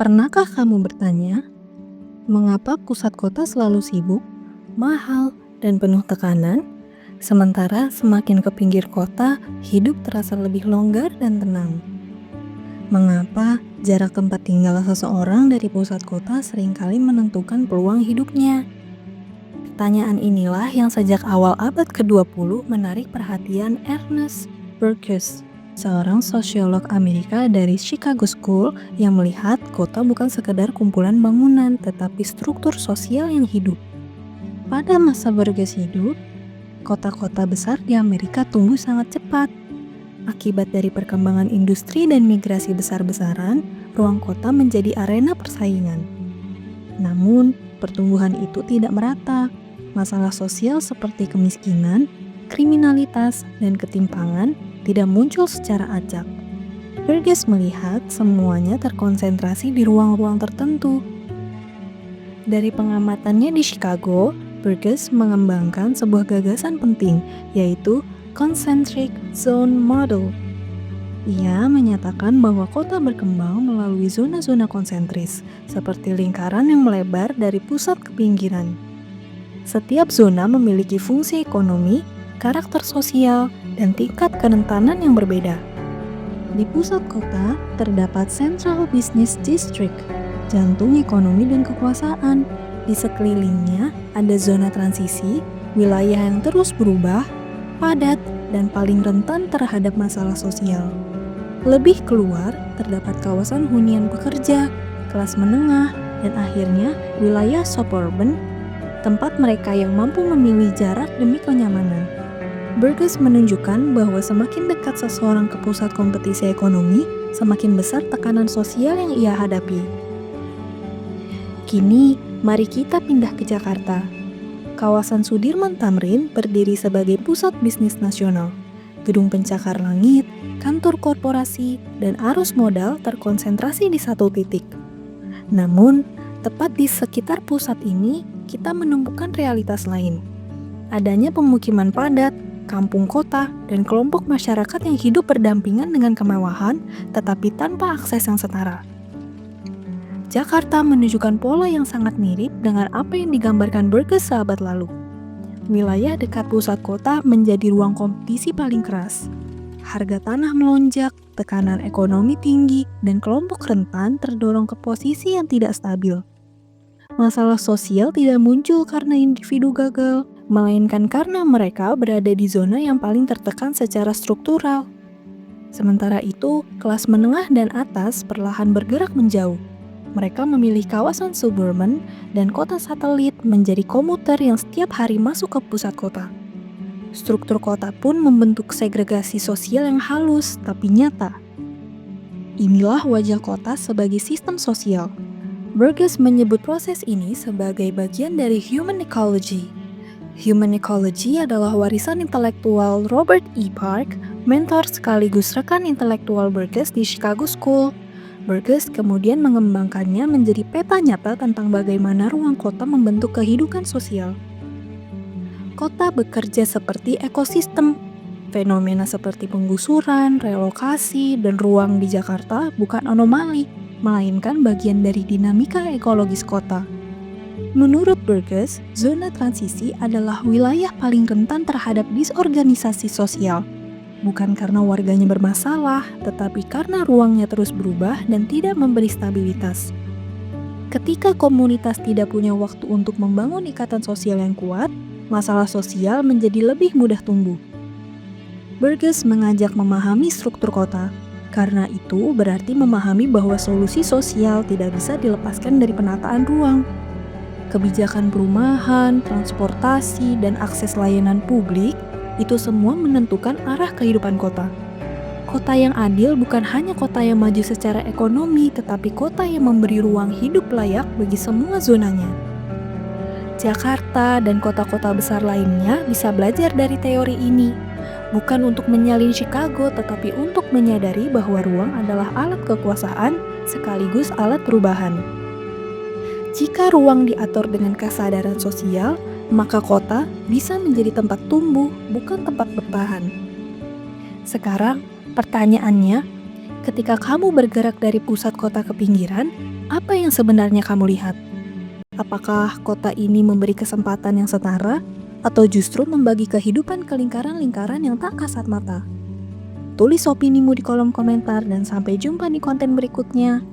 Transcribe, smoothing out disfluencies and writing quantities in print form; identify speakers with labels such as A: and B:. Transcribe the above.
A: Pernahkah kamu bertanya, mengapa pusat kota selalu sibuk, mahal, dan penuh tekanan, sementara semakin ke pinggir kota, hidup terasa lebih longgar dan tenang? Mengapa jarak tempat tinggal seseorang dari pusat kota seringkali menentukan peluang hidupnya? Pertanyaan inilah yang sejak awal abad ke-20 menarik perhatian Ernest Burgess, seorang sosiolog Amerika dari Chicago School yang melihat kota bukan sekedar kumpulan bangunan, tetapi struktur sosial yang hidup. Pada masa Burgess hidup, kota-kota besar di Amerika tumbuh sangat cepat. Akibat dari perkembangan industri dan migrasi besar-besaran, ruang kota menjadi arena persaingan. Namun, pertumbuhan itu tidak merata. Masalah sosial seperti kemiskinan, kriminalitas, dan ketimpangan tidak muncul secara acak. Burgess melihat semuanya terkonsentrasi di ruang-ruang tertentu. Dari pengamatannya di Chicago, Burgess mengembangkan sebuah gagasan penting, yaitu Concentric Zone Model. Ia menyatakan bahwa kota berkembang melalui zona-zona konsentris, seperti lingkaran yang melebar dari pusat ke pinggiran. Setiap zona memiliki fungsi ekonomi, karakter sosial, dan tingkat kerentanan yang berbeda. Di pusat kota terdapat Central Business District, jantung ekonomi dan kekuasaan. Di sekelilingnya ada zona transisi, wilayah yang terus berubah, padat, dan paling rentan terhadap masalah sosial. Lebih keluar, terdapat kawasan hunian pekerja, kelas menengah, dan akhirnya wilayah suburban, tempat mereka yang mampu memilih jarak demi kenyamanan. Burgess menunjukkan bahwa semakin dekat seseorang ke pusat kompetisi ekonomi, semakin besar tekanan sosial yang ia hadapi. Kini, mari kita pindah ke Jakarta. Kawasan Sudirman Tamrin berdiri sebagai pusat bisnis nasional. Gedung pencakar langit, kantor korporasi, dan arus modal terkonsentrasi di satu titik. Namun, tepat di sekitar pusat ini, kita menemukan realitas lain. Adanya pemukiman padat, kampung kota, dan kelompok masyarakat yang hidup berdampingan dengan kemewahan, tetapi tanpa akses yang setara. Jakarta menunjukkan pola yang sangat mirip dengan apa yang digambarkan Burgess seabad lalu. Wilayah dekat pusat kota menjadi ruang kompetisi paling keras. Harga tanah melonjak, tekanan ekonomi tinggi, dan kelompok rentan terdorong ke posisi yang tidak stabil. Masalah sosial tidak muncul karena individu gagal, melainkan karena mereka berada di zona yang paling tertekan secara struktural. Sementara itu, kelas menengah dan atas perlahan bergerak menjauh. Mereka memilih kawasan suburban dan kota satelit menjadi komuter yang setiap hari masuk ke pusat kota. Struktur kota pun membentuk segregasi sosial yang halus tapi nyata. Inilah wajah kota sebagai sistem sosial. Burgess menyebut proses ini sebagai bagian dari human ecology. Human ecology adalah warisan intelektual Robert E. Park, mentor sekaligus rekan intelektual Burgess di Chicago School. Burgess kemudian mengembangkannya menjadi peta nyata tentang bagaimana ruang kota membentuk kehidupan sosial. Kota bekerja seperti ekosistem. Fenomena seperti penggusuran, relokasi, dan ruang di Jakarta bukan anomali, melainkan bagian dari dinamika ekologis kota. Menurut Burgess, zona transisi adalah wilayah paling rentan terhadap disorganisasi sosial. Bukan karena warganya bermasalah, tetapi karena ruangnya terus berubah dan tidak memberi stabilitas. Ketika komunitas tidak punya waktu untuk membangun ikatan sosial yang kuat, masalah sosial menjadi lebih mudah tumbuh. Burgess mengajak memahami struktur kota. Karena itu berarti memahami bahwa solusi sosial tidak bisa dilepaskan dari penataan ruang. Kebijakan perumahan, transportasi, dan akses layanan publik itu semua menentukan arah kehidupan kota. Kota yang adil bukan hanya kota yang maju secara ekonomi, tetapi kota yang memberi ruang hidup layak bagi semua zonanya. Jakarta dan kota-kota besar lainnya bisa belajar dari teori ini. Bukan untuk menyalin Chicago, tetapi untuk menyadari bahwa ruang adalah alat kekuasaan sekaligus alat perubahan. Jika ruang diatur dengan kesadaran sosial, maka kota bisa menjadi tempat tumbuh, bukan tempat bertahan. Sekarang, pertanyaannya, ketika kamu bergerak dari pusat kota ke pinggiran, Apa yang sebenarnya kamu lihat? Apakah kota ini memberi kesempatan yang setara, atau justru membagi kehidupan ke lingkaran-lingkaran yang tak kasat mata? Tulis opinimu di kolom komentar dan sampai jumpa di konten berikutnya.